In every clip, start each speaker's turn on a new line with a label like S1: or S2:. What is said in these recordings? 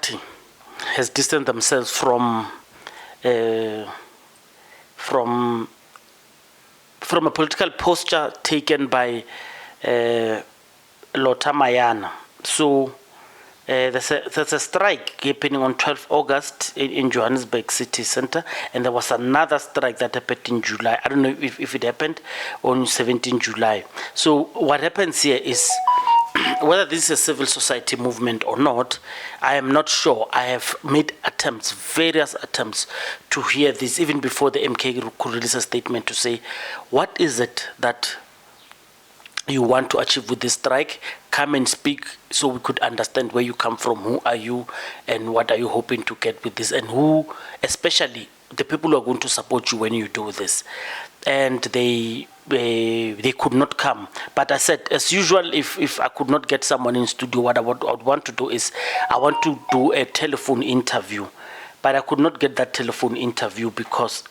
S1: party has distanced themselves from a political posture taken by Lotta Mayana. So there's a strike happening on 12 August in Johannesburg City Centre, and there was another strike that happened in July. I don't know if it happened on 17 July. So what happens here is, whether this is a civil society movement or not, I am not sure. I have made various attempts to hear this, even before the MK could release a statement to say, what is it that you want to achieve with this strike? Come and speak so we could understand where you come from, who are you, and what are you hoping to get with this, and who, especially the people who are going to support you when you do this. And they could not come. But I said, as usual, if I could not get someone in studio, what I would want to do is, I want to do a telephone interview. But I could not get that telephone interview because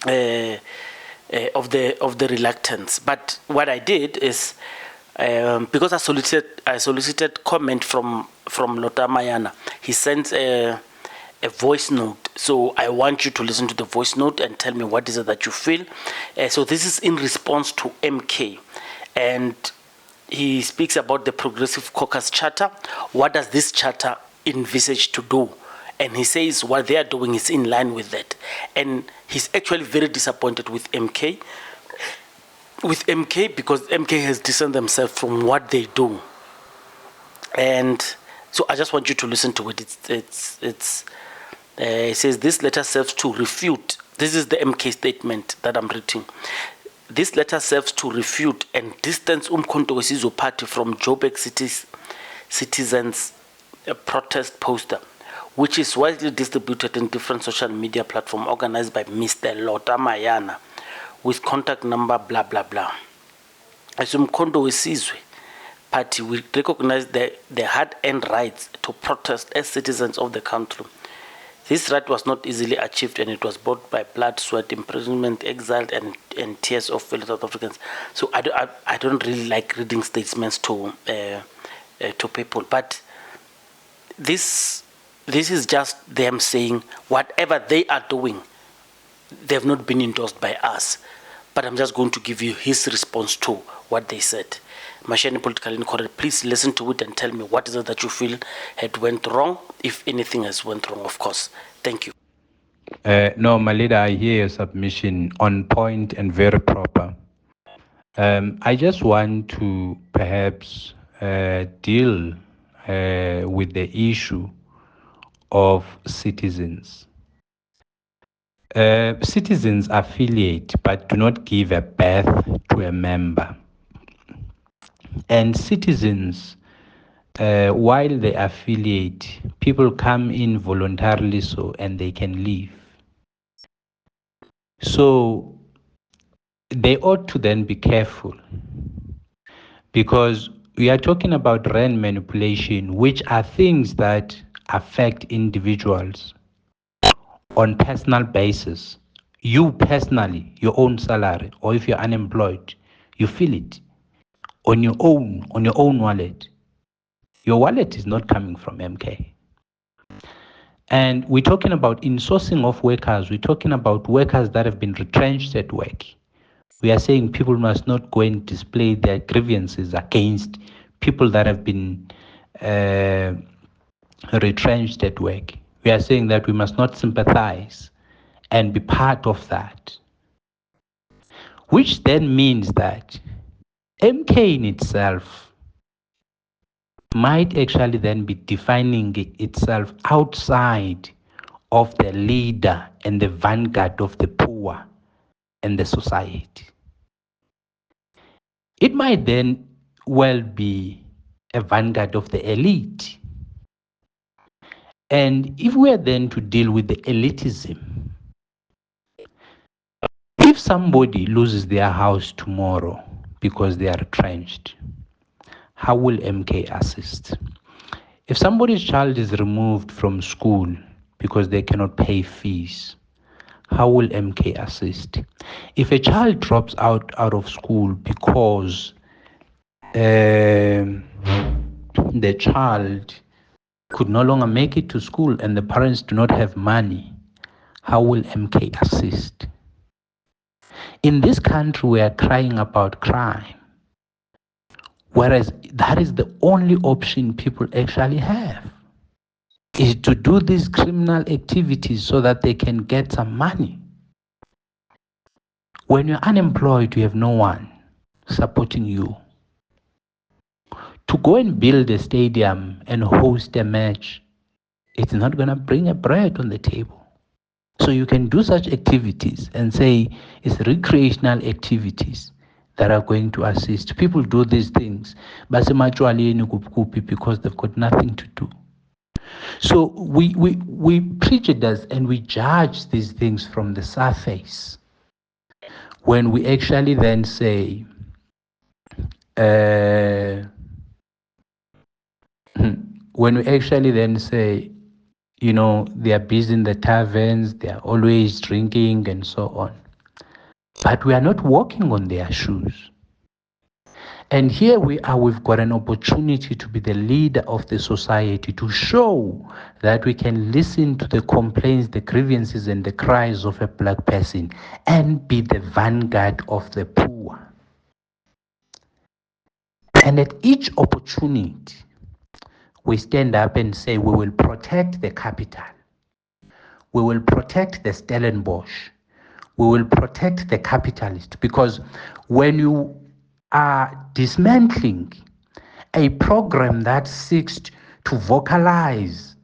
S1: of the reluctance. But what I did is, because I solicited comment from Lotta Mayana, he sent a voice note. So I want you to listen to the voice note and tell me what is it that you feel. So this is in response to MK, and he speaks about the Progressive Caucus Charter. What does this charter envisage to do? And he says what they are doing is in line with that. And he's actually very disappointed with MK. Because MK has distanced themselves from what they do. And so I just want you to listen to it. It says, this letter serves to refute. This is the MK statement that I'm reading. This letter serves to refute and distance Umkhonto we Sizwe Party from Joburg citizens' protest poster, which is widely distributed in different social media platforms organized by Mr. Lotta Mayana with contact number blah blah blah. As Umkhonto we Sizwe Party, we recognize the hard-earned rights to protest as citizens of the country. This right was not easily achieved, and it was bought by blood, sweat, imprisonment, exile, and tears of fellow South Africans. So I don't really like reading statements to people, but this is just them saying whatever they are doing, they've not been endorsed by us. But I'm just going to give you his response to what they said. Mashani Politically Incorrect, please listen to it and tell me what is it that you feel had went wrong, if anything has went wrong, of course. Thank you.
S2: No, my leader, I hear your submission on point and very proper. I just want to perhaps deal with the issue of citizens. Citizens affiliate but do not give a birth to a member. And citizens, while they affiliate, people come in voluntarily and they can leave. So they ought to then be careful, because we are talking about rand manipulation, which are things that affect individuals on personal basis. You personally, your own salary, or if you're unemployed, you feel it on your own wallet. Your wallet is not coming from MK. And we're talking about insourcing of workers. We're talking about workers that have been retrenched at work. We are saying people must not go and display their grievances against people that have been retrenched at work. We are saying that we must not sympathize and be part of that. Which then means that MK in itself might actually then be defining itself outside of the leader and the vanguard of the poor and the society. It might then well be a vanguard of the elite. And if we are then to deal with the elitism, if somebody loses their house tomorrow because they are retrenched, how will MK assist? If somebody's child is removed from school because they cannot pay fees, how will MK assist? If a child drops out of school because the child could no longer make it to school and the parents do not have money, how will MK assist? In this country, we are crying about crime, whereas that is the only option people actually have, is to do these criminal activities so that they can get some money. When you're unemployed, you have no one supporting you. To go and build a stadium and host a match, it's not going to bring a bread on the table. So you can do such activities and say it's recreational activities that are going to assist. People do these things, but because they've got nothing to do. So we prejudice and we judge these things from the surface. When we actually then say, they are busy in the taverns, they are always drinking and so on. But we are not walking on their shoes. And here we are, we've got an opportunity to be the leader of the society, to show that we can listen to the complaints, the grievances, and the cries of a black person and be the vanguard of the poor. And at each opportunity, we stand up and say, we will protect the capital. We will protect the Stellenbosch. We will protect the capitalist. Because when you are dismantling a program that seeks to vocalize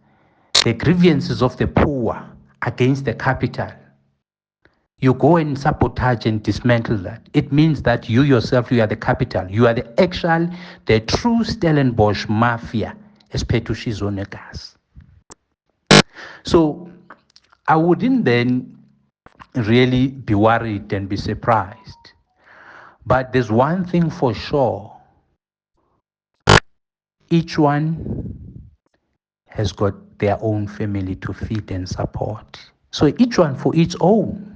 S2: the grievances of the poor against the capital, you go and sabotage and dismantle that. It means that you yourself, you are the capital. You are the true Stellenbosch mafia, especially Zonegas. So I wouldn't then really be worried and be surprised. But there's one thing for sure. Each one has got their own family to feed and support. So each one for its own.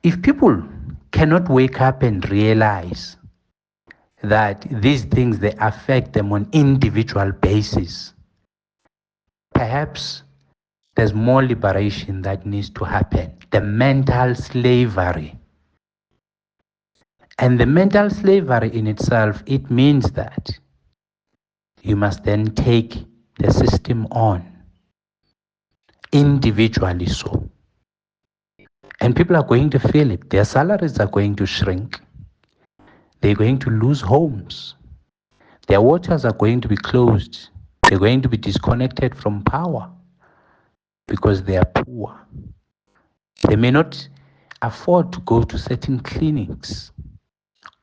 S2: If people cannot wake up and realize that these things, they affect them on individual basis, perhaps there's more liberation that needs to happen. The mental slavery. And the mental slavery in itself, it means that you must then take the system on, individually so. And people are going to feel it. Their salaries are going to shrink. They're going to lose homes. Their waters are going to be closed. They're going to be disconnected from power because they are poor. They may not afford to go to certain clinics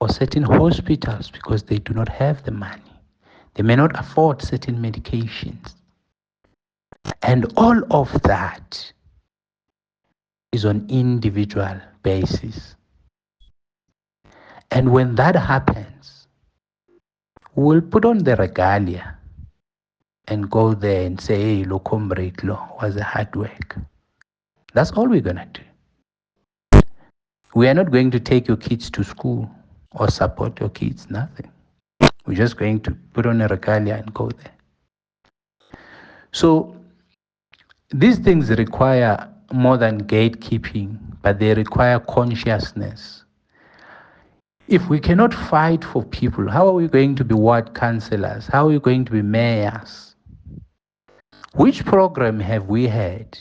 S2: or certain hospitals because they do not have the money. They may not afford certain medications. And all of that is on individual basis. And when that happens, we'll put on the regalia and go there and say, hey, lo comrade, lo was a hard work. That's all we're gonna do. We are not going to take your kids to school or support your kids, nothing. We're just going to put on a regalia and go there. So these things require more than gatekeeping, but they require consciousness. If we cannot fight for people, how are we going to be ward councillors? How are we going to be mayors? Which program have we had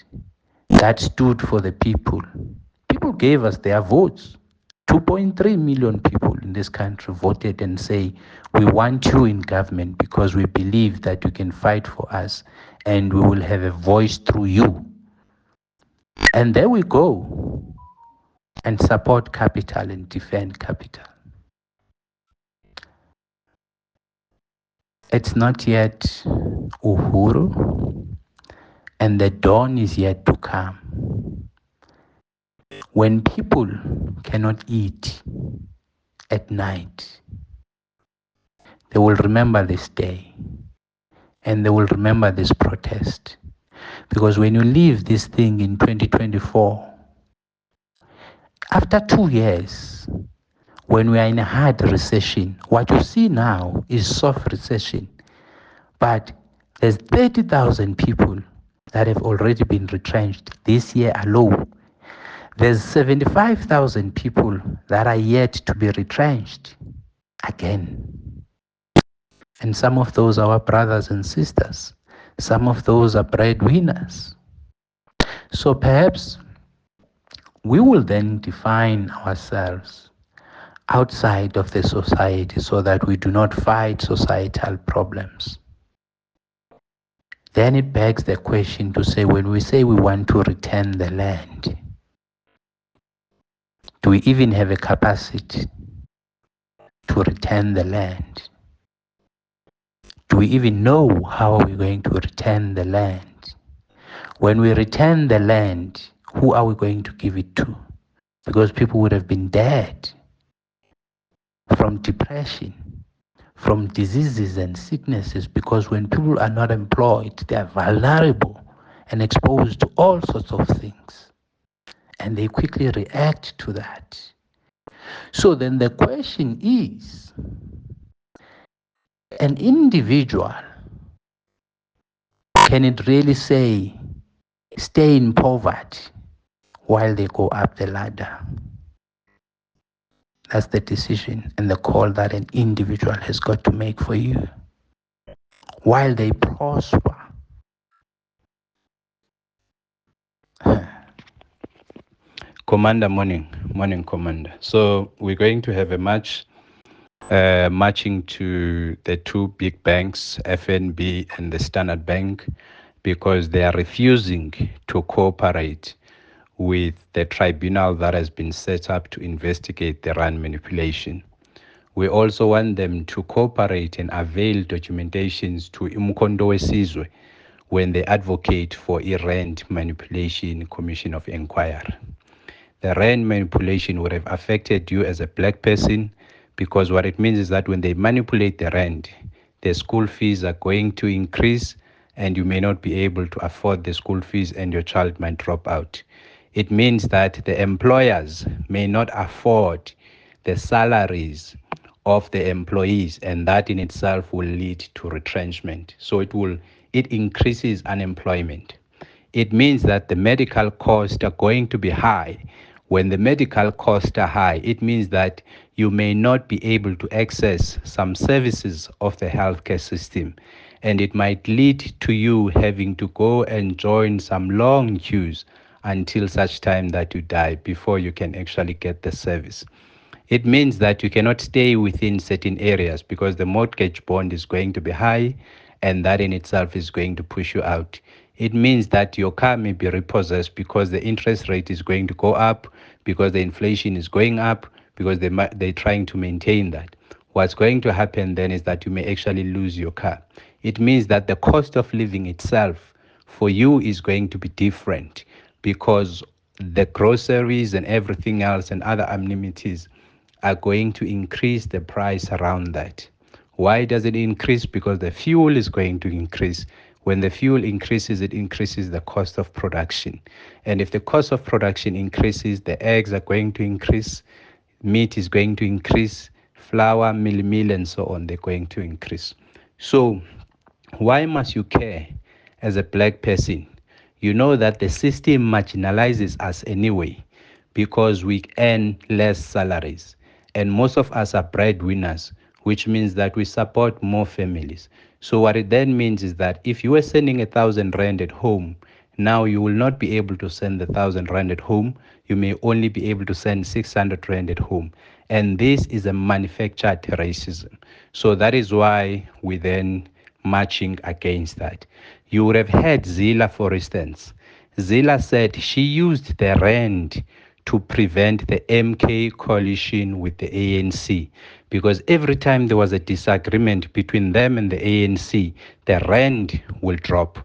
S2: that stood for the people? People gave us their votes. 2.3 million people in this country voted and say, we want you in government because we believe that you can fight for us and we will have a voice through you. And there we go and support capital and defend capital. It's not yet Uhuru, and the dawn is yet to come. When people cannot eat at night, they will remember this day and they will remember this protest. Because when you leave this thing in 2024, after 2 years, when we are in a hard recession, what you see now is soft recession. But There's 30,000 people that have already been retrenched this year alone. There's 75,000 people that are yet to be retrenched again. And some of those are our brothers and sisters. Some of those are breadwinners. So perhaps we will then define ourselves outside of the society so that we do not fight societal problems. Then it begs the question to say, when we say we want to return the land, do we even have a capacity to return the land? Do we even know how are we going to return the land? When we return the land, who are we going to give it to? Because people would have been dead from depression, from diseases and sicknesses, because when people are not employed, they are vulnerable and exposed to all sorts of things. And they quickly react to that. So then the question is, an individual, can it really say, stay in poverty while they go up the ladder? That's the decision and the call that an individual has got to make for you. While they prosper,
S3: Commander, morning, Commander. So we're going to have a match, matching to the two big banks, FNB and the Standard Bank, because they are refusing to cooperate with the tribunal that has been set up to investigate the rand manipulation. We also want them to cooperate and avail documentations to Umkondo Wesizwe when they advocate for a rand manipulation commission of inquiry. The rand manipulation would have affected you as a black person, because what it means is that when they manipulate the rand, the school fees are going to increase and you may not be able to afford the school fees and your child might drop out. It means that the employers may not afford the salaries of the employees, and that in itself will lead to retrenchment. So it increases unemployment. It means that the medical costs are going to be high. When the medical costs are high, it means that you may not be able to access some services of the healthcare system. And it might lead to you having to go and join some long queues until such time that you die before you can actually get the service. It means that you cannot stay within certain areas because the mortgage bond is going to be high, and that in itself is going to push you out. It means that your car may be repossessed because the interest rate is going to go up, because the inflation is going up, because they're trying to maintain that. What's going to happen then is that you may actually lose your car. It means that the cost of living itself for you is going to be different, because the groceries and everything else and other amenities are going to increase the price around that. Why does it increase? Because the fuel is going to increase. When the fuel increases, it increases the cost of production. And if the cost of production increases, the eggs are going to increase, meat is going to increase, flour, meal, and so on, they're going to increase. So why must you care as a black person? You know that the system marginalizes us anyway because we earn less salaries. And most of us are breadwinners, which means that we support more families. So what it then means is that if you were sending 1,000 rand at home, now you will not be able to send the 1,000 rand at home. You may only be able to send 600 rand at home. And this is a manufactured racism. So that is why we then marching against that. You would have heard Zila, for instance. Zila said she used the rand to prevent the MK coalition with the ANC, because every time there was a disagreement between them and the ANC, the rand will drop.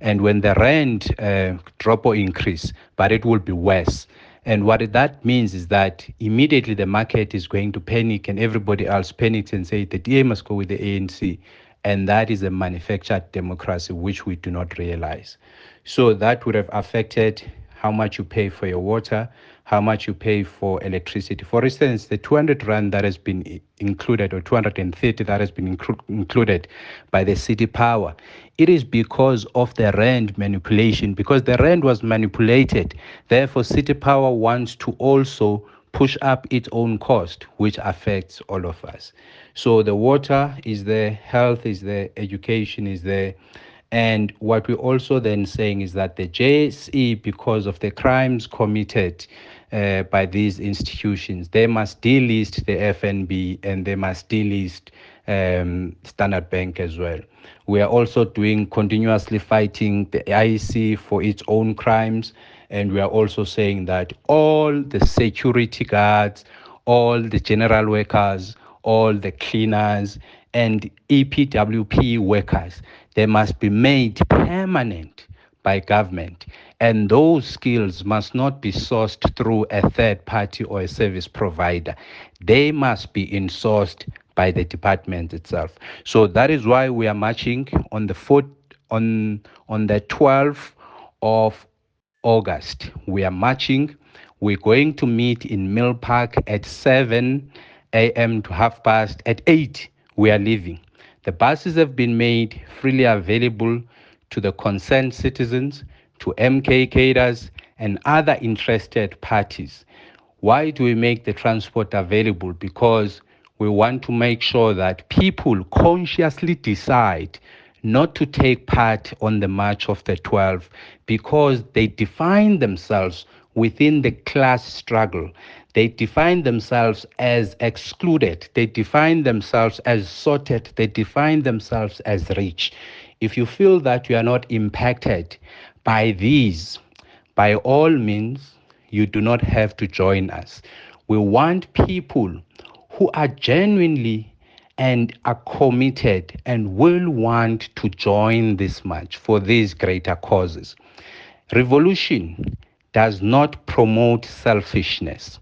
S3: And when the rand drop or increase, but it will be worse. And what that means is that immediately the market is going to panic and everybody else panics and say the DA must go with the ANC. And that is a manufactured democracy, which we do not realize. So that would have affected how much you pay for your water, how much you pay for electricity. For instance, the 200 rand that has been included, or 230 that has been included by the city power, it is because of the rand manipulation, because the rand was manipulated. Therefore, city power wants to also push up its own cost, which affects all of us. So the water is there, health is there, education is there. And what we're also then saying is that the JSE, because of the crimes committed by these institutions, they must delist the FNB and they must delist Standard Bank as well. We are also continuously fighting the IEC for its own crimes. And we are also saying that all the security guards, all the general workers, all the cleaners, and EPWP workers, they must be made permanent by government. And those skills must not be sourced through a third party or a service provider. They must be insourced by the department itself. So that is why we are marching on the 12th of August. We are marching. We're going to meet in Mill Park at 7 a.m. to 8:30. At 8, we are leaving. The buses have been made freely available to the concerned citizens, to MK cadres, and other interested parties. Why do we make the transport available? Because we want to make sure that people consciously decide not to take part on the March of the 12th because they define themselves within the class struggle. They define themselves as excluded. They define themselves as sorted. They define themselves as rich. If you feel that you are not impacted by these, by all means, you do not have to join us. We want people who are genuinely and are committed and will want to join this march for these greater causes. Revolution does not promote selfishness.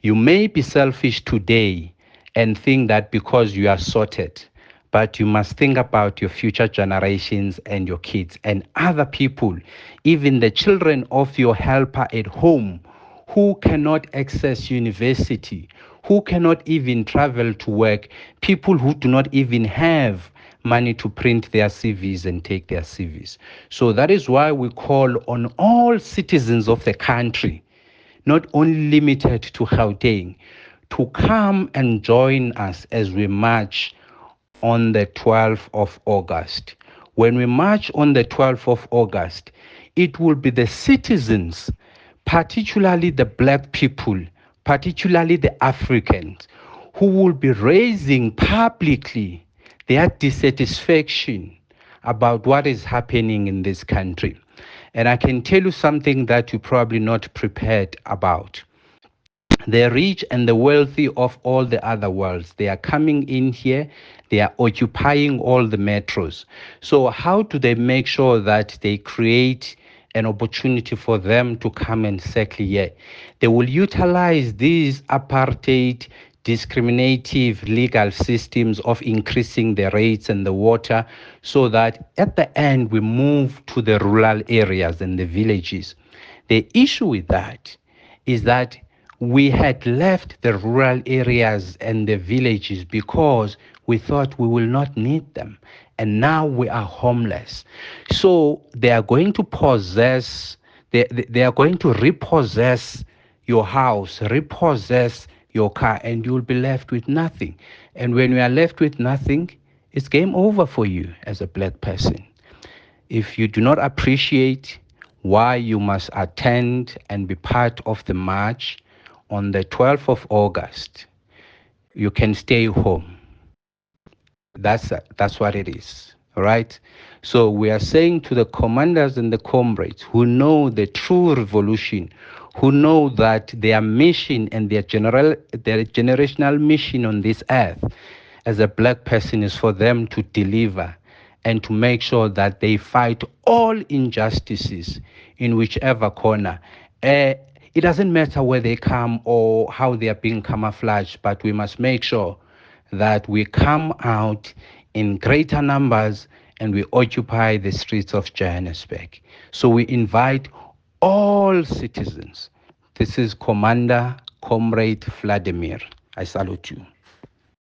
S3: You may be selfish today and think that because you are sorted, but you must think about your future generations and your kids and other people, even the children of your helper at home who cannot access university, who cannot even travel to work, people who do not even have money to print their CVs and take their CVs. So that is why we call on all citizens of the country, not only limited to Gauteng, to come and join us as we march on the 12th of August. When we march on the 12th of August, it will be the citizens, particularly the black people, particularly the Africans, who will be raising publicly their dissatisfaction about what is happening in this country. And I can tell you something that you're probably not prepared about. The rich and the wealthy of all the other worlds, they are coming in here, they are occupying all the metros. So how do they make sure that they create an opportunity for them to come and settle here? They will utilize these apartheid, discriminative legal systems of increasing the rates and the water so that at the end we move to the rural areas and the villages. The issue with that is that we had left the rural areas and the villages because we thought we will not need them. And now we are homeless. So they are going to they are going to repossess your house, repossess your car, and you will be left with nothing. And when you are left with nothing, it's game over for you as a black person. If you do not appreciate why you must attend and be part of the march on the 12th of August, you can stay home. That's what it is, all right? So we are saying to the commanders and the comrades who know the true revolution, who know that their mission and their generational mission on this earth as a black person is for them to deliver and to make sure that they fight all injustices in whichever corner. It doesn't matter where they come or how they are being camouflaged, but we must make sure that we come out in greater numbers and we occupy the streets of Johannesburg. So we invite all citizens
S2: This is Commander Comrade Vladimir. I salute you.